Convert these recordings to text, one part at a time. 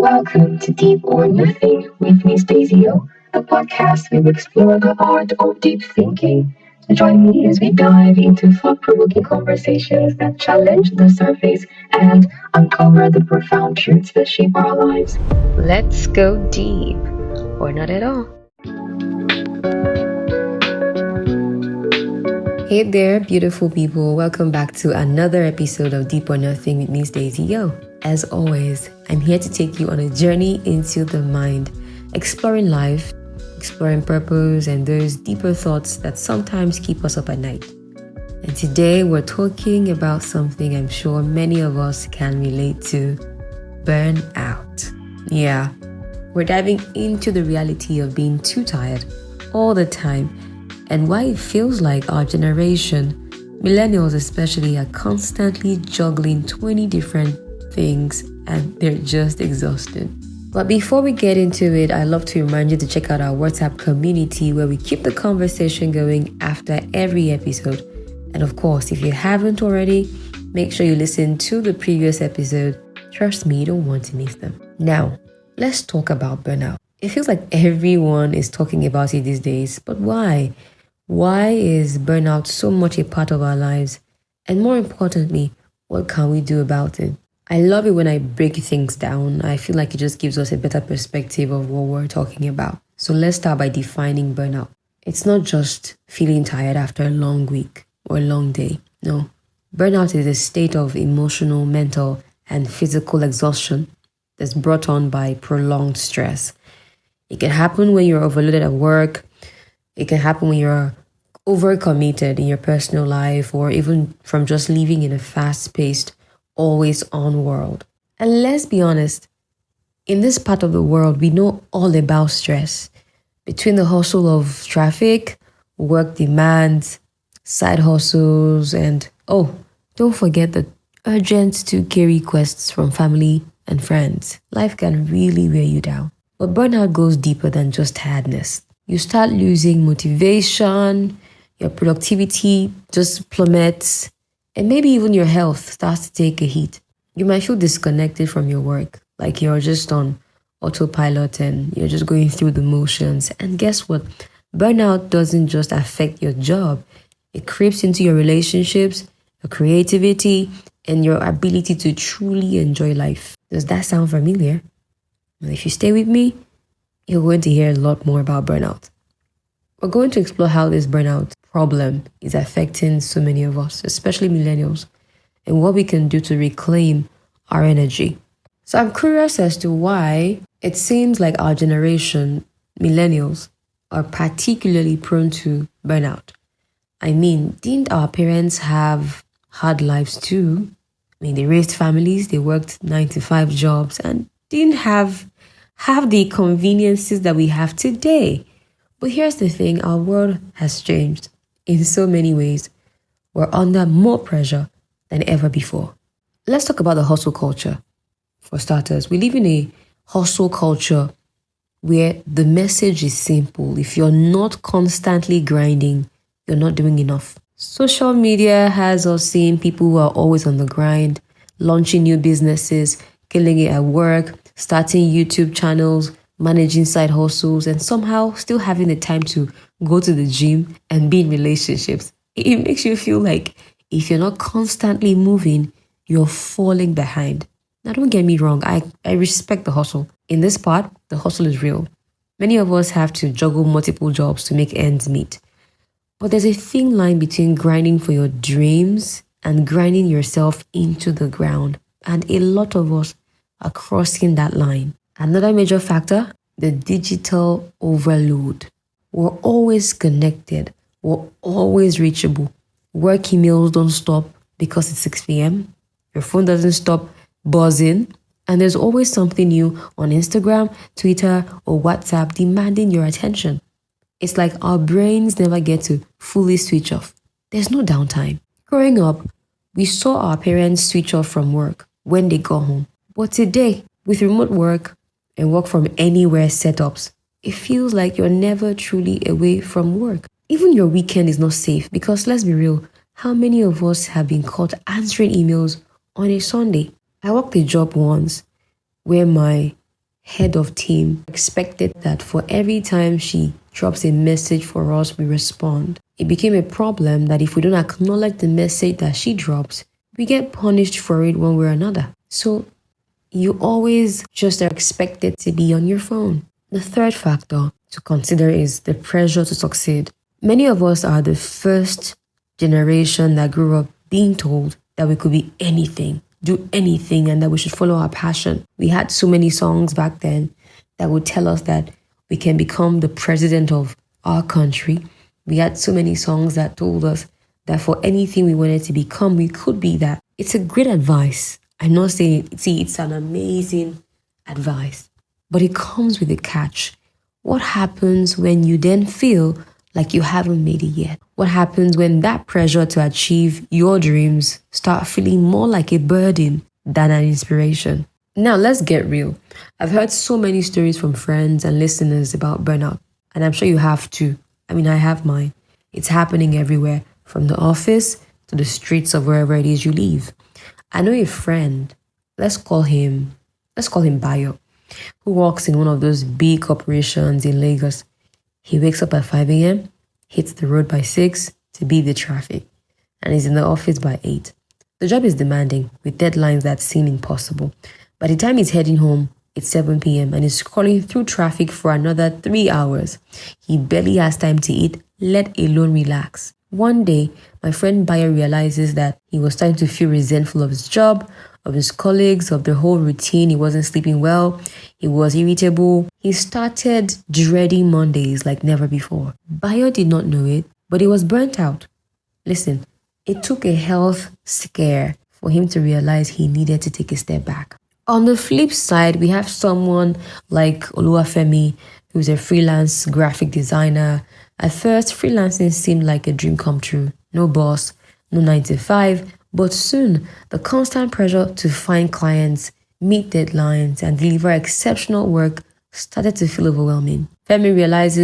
Welcome to Deep or Nothing with Miss Daisy-O, the podcast where we explore the art of deep thinking. Join me as we dive into thought-provoking conversations that challenge the surface and uncover the profound truths that shape our lives. Let's go deep, or not at all. Hey there, beautiful people. Welcome back to another episode of Deep or Nothing with Miss Daisy-O. As always, I'm here to take you on a journey into the mind, exploring life, exploring purpose, and those deeper thoughts that sometimes keep us up at night. And today we're talking about something I'm sure many of us can relate to: burnout. Yeah, we're diving into the reality of being too tired all the time and why it feels like our generation, millennials especially, are constantly juggling 20 different things and they're just exhausted. But before we get into it, I'd love to remind you to check out our WhatsApp community where we keep the conversation going after every episode. And of course, if you haven't already, make sure you listen to the previous episode. Trust me, you don't want to miss them. Now, let's talk about burnout. It feels like everyone is talking about it these days, but why? Why is burnout so much a part of our lives? And more importantly, what can we do about it? I love it when I break things down. I feel like it just gives us a better perspective of what we're talking about. So let's start by defining burnout. It's not just feeling tired after a long week or a long day. No, burnout is a state of emotional, mental, and physical exhaustion that's brought on by prolonged stress. It can happen when you're overloaded at work. It can happen when you're overcommitted in your personal life, or even from just living in a fast-paced, always-on world. And let's be honest, in this part of the world, we know all about stress. Between the hustle of traffic, work demands, side hustles, and don't forget the urgent 2K requests from family and friends. Life can really wear you down. But burnout goes deeper than just tiredness. You start losing motivation, your productivity just plummets, and maybe even your health starts to take a hit. You might feel disconnected from your work, like you're just on autopilot and you're just going through the motions. And guess what? Burnout doesn't just affect your job. It creeps into your relationships, your creativity, and your ability to truly enjoy life. Does that sound familiar? Well, if you stay with me, you're going to hear a lot more about burnout. We're going to explore how this burnout problem is affecting so many of us, especially millennials, and what we can do to reclaim our energy. So I'm curious as to why it seems like our generation, millennials, are particularly prone to burnout. I mean, didn't our parents have hard lives too? I mean, they raised families, they worked 9-to-5 jobs, and didn't have the conveniences that we have today. But here's the thing, our world has changed in so many ways. We're under more pressure than ever before. Let's talk about the hustle culture. For starters, we live in a hustle culture where the message is simple. If you're not constantly grinding, you're not doing enough. Social media has us seeing people who are always on the grind, launching new businesses, killing it at work, starting YouTube channels, managing side hustles, and somehow still having the time to go to the gym and be in relationships. It makes you feel like if you're not constantly moving, you're falling behind. Now, don't get me wrong, I respect the hustle. In this part, the hustle is real. Many of us have to juggle multiple jobs to make ends meet. But there's a thin line between grinding for your dreams and grinding yourself into the ground. And a lot of us are crossing that line. Another major factor, the digital overload. We're always connected. We're always reachable. Work emails don't stop because it's 6 p.m. Your phone doesn't stop buzzing. And there's always something new on Instagram, Twitter, or WhatsApp demanding your attention. It's like our brains never get to fully switch off. There's no downtime. Growing up, we saw our parents switch off from work when they got home. But today, with remote work and work from anywhere setups, it feels like you're never truly away from work. Even your weekend is not safe because, let's be real, how many of us have been caught answering emails on a Sunday? I worked a job once where my head of team, expected that for every time she drops a message for us, we respond. It became a problem that if we don't acknowledge the message that she drops, we get punished for it one way or another. So you always just are expected to be on your phone. The third factor to consider is the pressure to succeed. Many of us are the first generation that grew up being told that we could be anything, do anything, and that we should follow our passion. We had so many songs back then that would tell us that we can become the president of our country. We had so many songs that told us that for anything we wanted to become, we could be that. It's a great advice. I'm not saying it's an amazing advice, but it comes with a catch. What happens when you then feel like you haven't made it yet? What happens when that pressure to achieve your dreams start feeling more like a burden than an inspiration? Now, let's get real. I've heard so many stories from friends and listeners about burnout, and I'm sure you have too. I have mine. It's happening everywhere, from the office to the streets of wherever it is you live. I know a friend, let's call him Bayo, who works in one of those big corporations in Lagos. He wakes up at 5 a.m., hits the road by 6 to beat the traffic, and is in the office by 8. The job is demanding, with deadlines that seem impossible. By the time he's heading home, it's 7 p.m. and he's scrolling through traffic for another 3 hours. He barely has time to eat, let alone relax. One day, my friend Bayo realizes that he was starting to feel resentful of his job, of his colleagues, of the whole routine. He wasn't sleeping well. He was irritable. He started dreading Mondays like never before. Bayo did not know it, but he was burnt out. Listen, it took a health scare for him to realize he needed to take a step back. On the flip side, we have someone like Oluwafemi, who's a freelance graphic designer. At first, freelancing seemed like a dream come true. No boss, no 9 to 5, but soon the constant pressure to find clients, meet deadlines, and deliver exceptional work started to feel overwhelming. Femi realized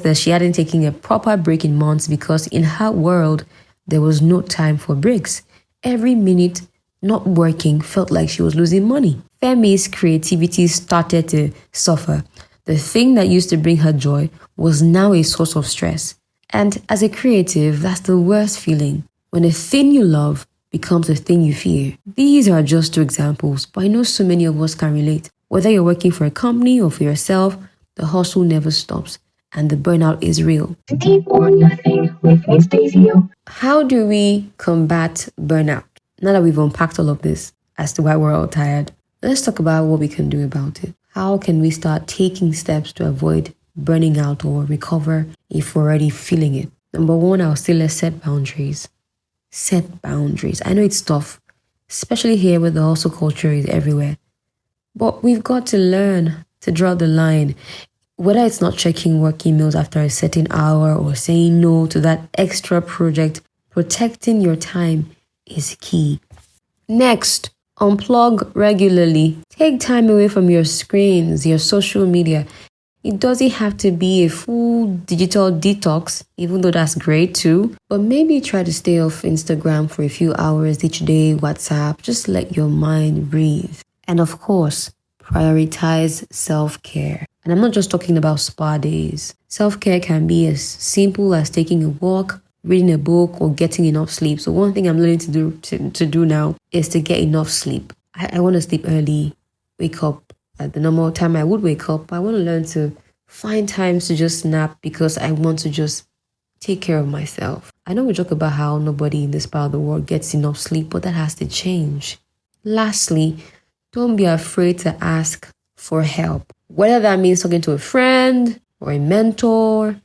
that she hadn't taken a proper break in months because in her world, there was no time for breaks. Every minute not working felt like she was losing money. Femi's creativity started to suffer. The thing that used to bring her joy was now a source of stress. And as a creative, that's the worst feeling, when a thing you love becomes a thing you fear. These are just 2 examples, but I know so many of us can relate. Whether you're working for a company or for yourself, the hustle never stops, and the burnout is real. Deep or Nothing with Miss Daisy. How do we combat burnout? Now that we've unpacked all of this as to why we're all tired, let's talk about what we can do about it. How can we start taking steps to avoid burning out or recover if we're already feeling it? Number 1, I'll say let's set boundaries. Set boundaries. I know it's tough, especially here where the hustle culture is everywhere. But we've got to learn to draw the line. Whether it's not checking work emails after a certain hour or saying no to that extra project, protecting your time is key. Next, unplug regularly. Take time away from your screens, your social media. It doesn't have to be a full digital detox, even though that's great too. But maybe try to stay off Instagram for a few hours each day, WhatsApp. Just let your mind breathe. And of course, prioritize self-care. And I'm not just talking about spa days. Self-care can be as simple as taking a walk, reading a book, or getting enough sleep. So one thing I'm learning to do now is to get enough sleep. I want to sleep early, wake up at the normal time I would wake up. I want to learn to find times to just nap because I want to just take care of myself. I know we joke about how nobody in this part of the world gets enough sleep, but that has to change. Lastly, don't be afraid to ask for help. Whether that means talking to a friend or a mentor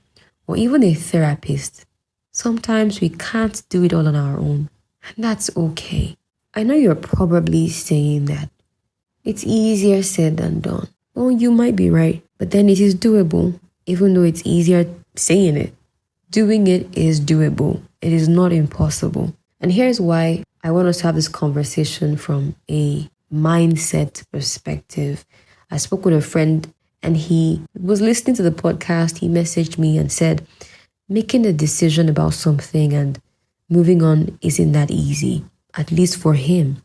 or even a therapist. Sometimes we can't do it all on our own, and that's okay. I know you're probably saying that it's easier said than done. Well, you might be right, but then it is doable. Even though it's easier saying it, doing it is doable. It is not impossible. And here's why I want us to have this conversation from a mindset perspective. I spoke with a friend and he was listening to the podcast. He messaged me and said, making a decision about something and moving on isn't that easy, at least for him.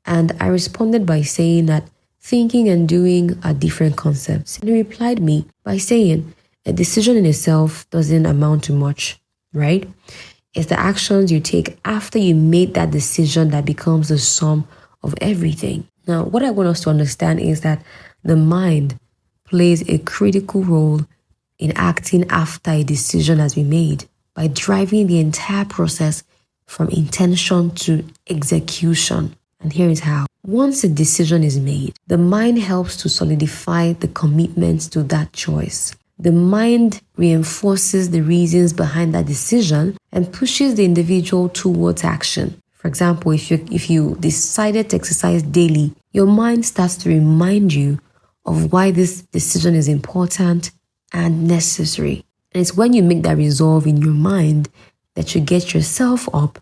And I responded by saying that Thinking and doing are different concepts. And he replied me by saying, a decision in itself doesn't amount to much, right? It's the actions you take after you made that decision that becomes the sum of everything. Now, what I want us to understand is that the mind plays a critical role in acting after a decision has been made by driving the entire process from intention to execution. And here is how. Once a decision is made, the mind helps to solidify the commitment to that choice. The mind reinforces the reasons behind that decision and pushes the individual towards action. For example, if you decided to exercise daily, your mind starts to remind you of why this decision is important and necessary. And it's when you make that resolve in your mind that you get yourself up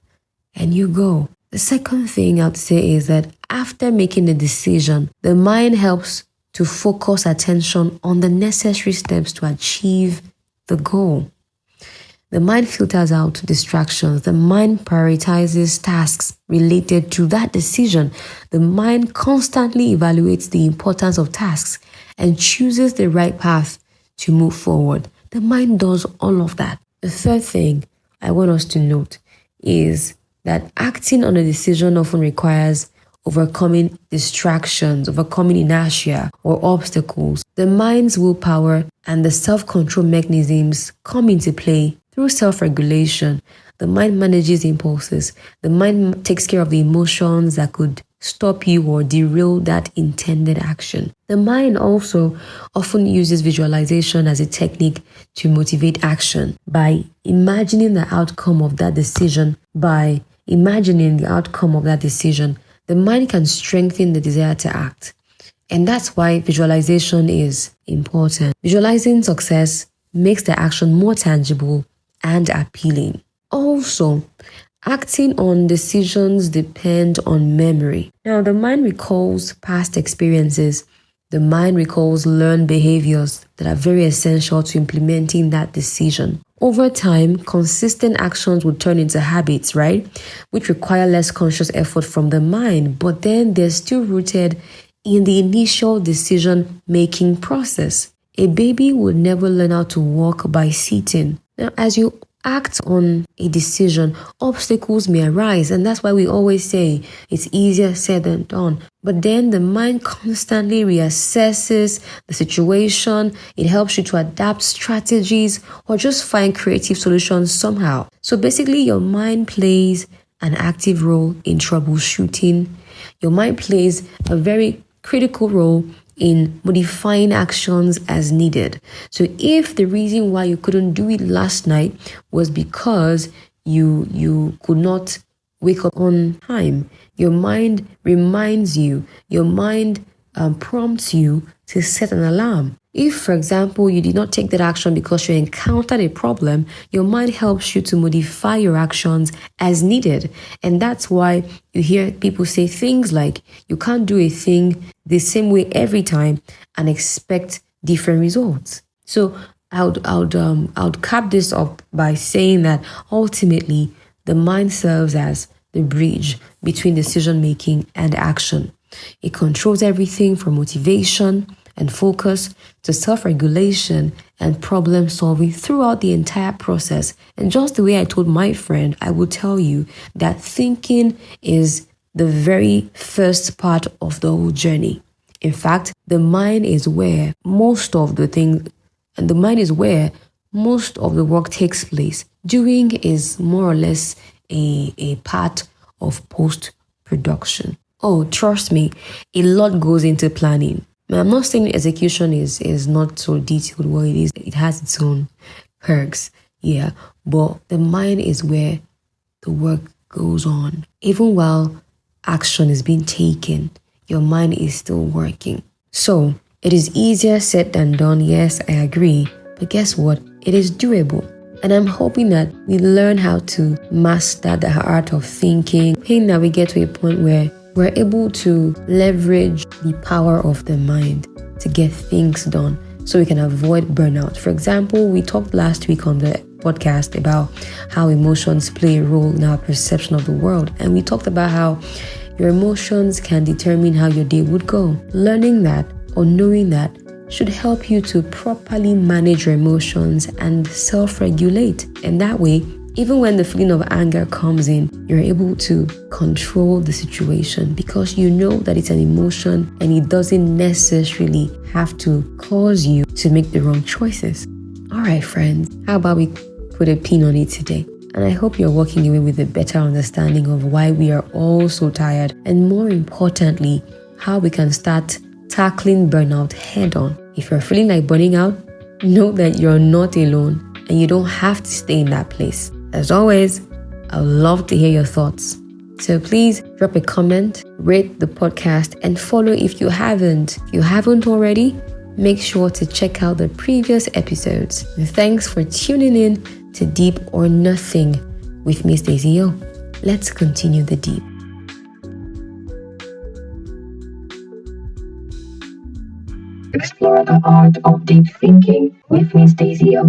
and you go. The second thing I'd say is that after making the decision, the mind helps to focus attention on the necessary steps to achieve the goal. The mind filters out distractions. The mind prioritizes tasks related to that decision. The mind constantly evaluates the importance of tasks and chooses the right path to move forward. The mind does all of that. The third thing I want us to note is that acting on a decision often requires overcoming distractions, overcoming inertia or obstacles. The mind's willpower and the self-control mechanisms come into play through self-regulation. The mind manages impulses. The mind takes care of the emotions that could stop you or derail that intended action. The mind also often uses visualization as a technique to motivate action. By imagining the outcome of that decision, the mind can strengthen the desire to act. And that's why visualization is important. Visualizing success makes the action more tangible and appealing. Also, acting on decisions depend on memory. Now, the mind recalls past experiences. The mind recalls learned behaviors that are very essential to implementing that decision. Over time, consistent actions will turn into habits, right? Which require less conscious effort from the mind, but then they're still rooted in the initial decision-making process. A baby would never learn how to walk by sitting. Now, as you act on a decision, obstacles may arise, and that's why we always say it's easier said than done. But then the mind constantly reassesses the situation. It helps you to adapt strategies or just find creative solutions somehow. So basically, your mind plays an active role in troubleshooting. Your mind plays a very critical role in modifying actions as needed. So if the reason why you couldn't do it last night was because you could not wake up on time, your mind reminds you, your mind prompts you to set an alarm. If, for example, you did not take that action because you encountered a problem, your mind helps you to modify your actions as needed. And that's why you hear people say things like, you can't do a thing the same way every time and expect different results. So I would cap this up by saying that ultimately the mind serves as the bridge between decision making and action. It controls everything from motivation and focus to self-regulation and problem solving throughout the entire process. And just the way I told my friend, I will tell you that thinking is the very first part of the whole journey. In fact, the mind is where most of the work takes place. Doing is more or less a part of post-production. Oh, trust me, a lot goes into planning. Now, I'm not saying execution is not so detailed. Well, it is. It has its own perks, yeah. But the mind is where the work goes on. Even while action is being taken, your mind is still working. So, it is easier said than done, yes, I agree. But guess what? It is doable. And I'm hoping that we learn how to master the art of thinking, hoping that we get to a point where we're able to leverage the power of the mind to get things done so we can avoid burnout. For example, we talked last week on the podcast about how emotions play a role in our perception of the world. And we talked about how Your emotions can determine how your day would go. Learning that or knowing that should help you to properly manage your emotions and self-regulate. And that way, even when the feeling of anger comes in, you're able to control the situation because you know that it's an emotion and it doesn't necessarily have to cause you to make the wrong choices. All right, friends, how about we put a pin on it today? And I hope you're walking away with a better understanding of why we are all so tired, and more importantly, how we can start tackling burnout head on. If you're feeling like burning out, know that you're not alone and you don't have to stay in that place. As always, I would love to hear your thoughts. So please drop a comment, rate the podcast, and follow if you haven't. If you haven't already, make sure to check out the previous episodes. And thanks for tuning in to Deep or Nothing with Miss Daisy O. Let's continue the deep. Explore the art of deep thinking with Miss Daisy O.